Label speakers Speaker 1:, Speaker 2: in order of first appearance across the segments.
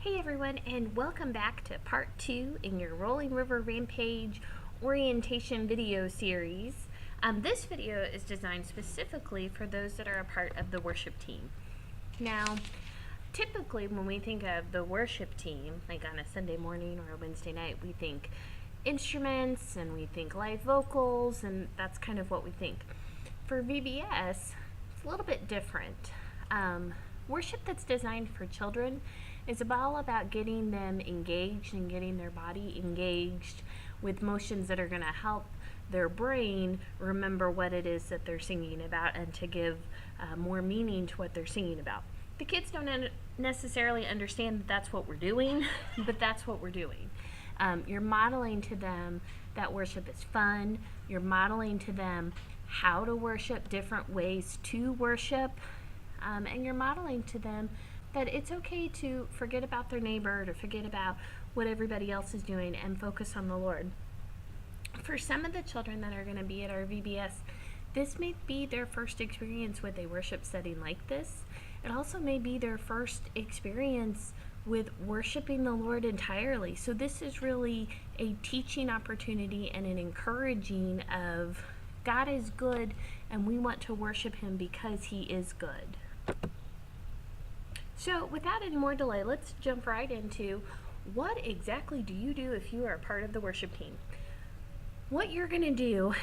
Speaker 1: Hey everyone, and welcome back to part 2 in your Rolling River Rampage orientation video series. This video is designed specifically for those that are a part of the worship team. Now, typically when we think of the worship team, like on a Sunday morning or a Wednesday night, we think instruments and we think live vocals, and that's kind of what we think. For VBS, it's a little bit different. Worship that's designed for children is all about getting them engaged and getting their body engaged with motions that are going to help their brain remember what it is that they're singing about and to give more meaning to what they're singing about. The kids don't necessarily understand that that's what we're doing, but that's what we're doing. You're modeling to them that worship is fun. You're modeling to them how to worship, different ways to worship, and you're modeling to them that it's okay to forget about their neighbor, to forget about what everybody else is doing and focus on the Lord. For some of the children that are going to be at our VBS, this may be their first experience with a worship setting like this. It also may be their first experience with worshiping the Lord entirely. So this is really a teaching opportunity and an encouraging of God is good and we want to worship Him because He is good. So without any more delay, let's jump right into what exactly do you do if you are a part of the worship team. What you're going to do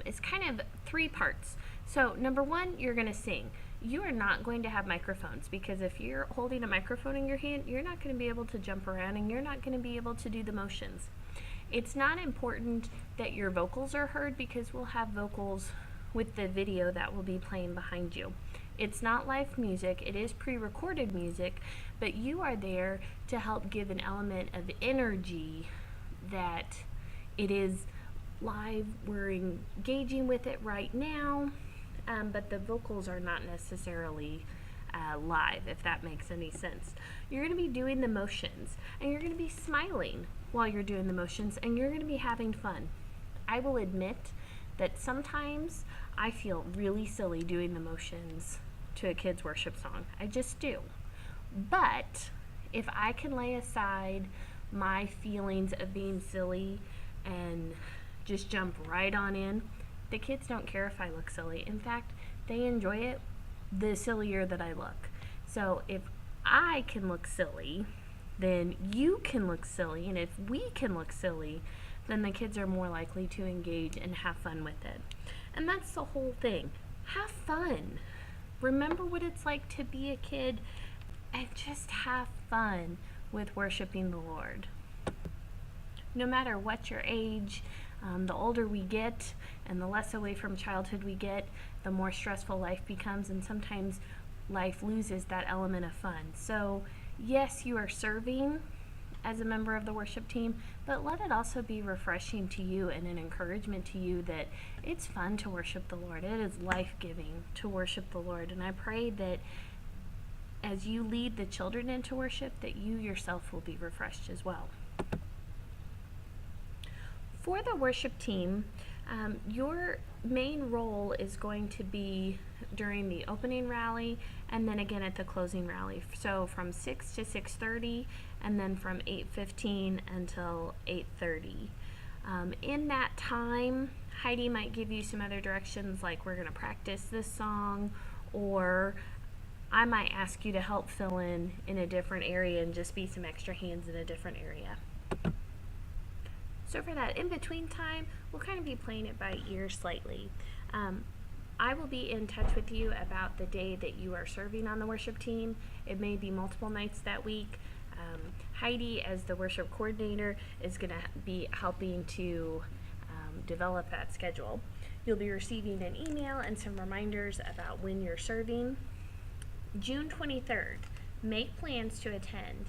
Speaker 1: is kind of three parts. So number one, you're going to sing. You are not going to have microphones because if you're holding a microphone in your hand, you're not going to be able to jump around and you're not going to be able to do the motions. It's not important that your vocals are heard because we'll have vocals with the video that will be playing behind you. It's not live music, it is pre-recorded music, but you are there to help give an element of energy that it is live. We're engaging with it right now, but the vocals are not necessarily live, if that makes any sense. You're going to be doing the motions, and you're going to be smiling while you're doing the motions, and you're going to be having fun. I will admit that sometimes I feel really silly doing the motions to a kid's worship song. I just do. But if I can lay aside my feelings of being silly and just jump right on in, the kids don't care if I look silly. In fact, they enjoy it the sillier that I look. So if I can look silly, then you can look silly, and if we can look silly, then the kids are more likely to engage and have fun with it. And that's the whole thing. Have fun. Remember what it's like to be a kid and just have fun with worshiping the Lord. No matter what your age, the older we get and the less away from childhood we get, the more stressful life becomes, and sometimes life loses that element of fun. So yes, you are serving as a member of the worship team, but let it also be refreshing to you and an encouragement to you that it's fun to worship the Lord. It is life-giving to worship the Lord, and I pray that as you lead the children into worship, that you yourself will be refreshed as well. For the worship team, your main role is going to be during the opening rally and then again at the closing rally. So from 6 to 6:30 and then from 8:15 until 8:30. In that time, Heidi might give you some other directions, like we're going to practice this song, or I might ask you to help fill in a different area and just be some extra hands in a different area. So for that in-between time, we'll kind of be playing it by ear slightly. I will be in touch with you about the day that you are serving on the worship team. It may be multiple nights that week. Heidi, as the worship coordinator, is going to be helping to develop that schedule. You'll be receiving an email and some reminders about when you're serving. June 23rd, make plans to attend.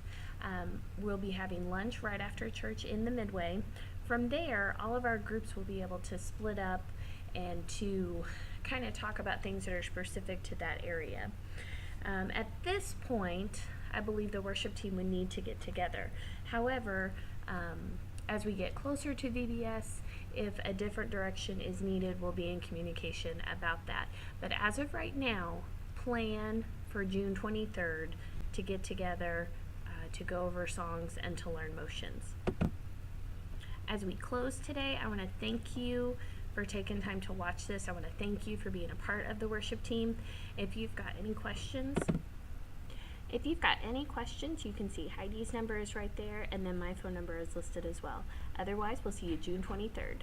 Speaker 1: We'll be having lunch right after church in the Midway. From there, all of our groups will be able to split up and to kind of talk about things that are specific to that area. At this point, I believe the worship team would need to get together. However, as we get closer to VBS, if a different direction is needed, we'll be in communication about that. But as of right now, plan for June 23rd to get together to go over songs and to learn motions. As we close today, I want to thank you for taking time to watch this. I want to thank you for being a part of the worship team. If you've got any questions, you can see Heidi's number is right there, and then my phone number is listed as well. Otherwise, we'll see you June 23rd.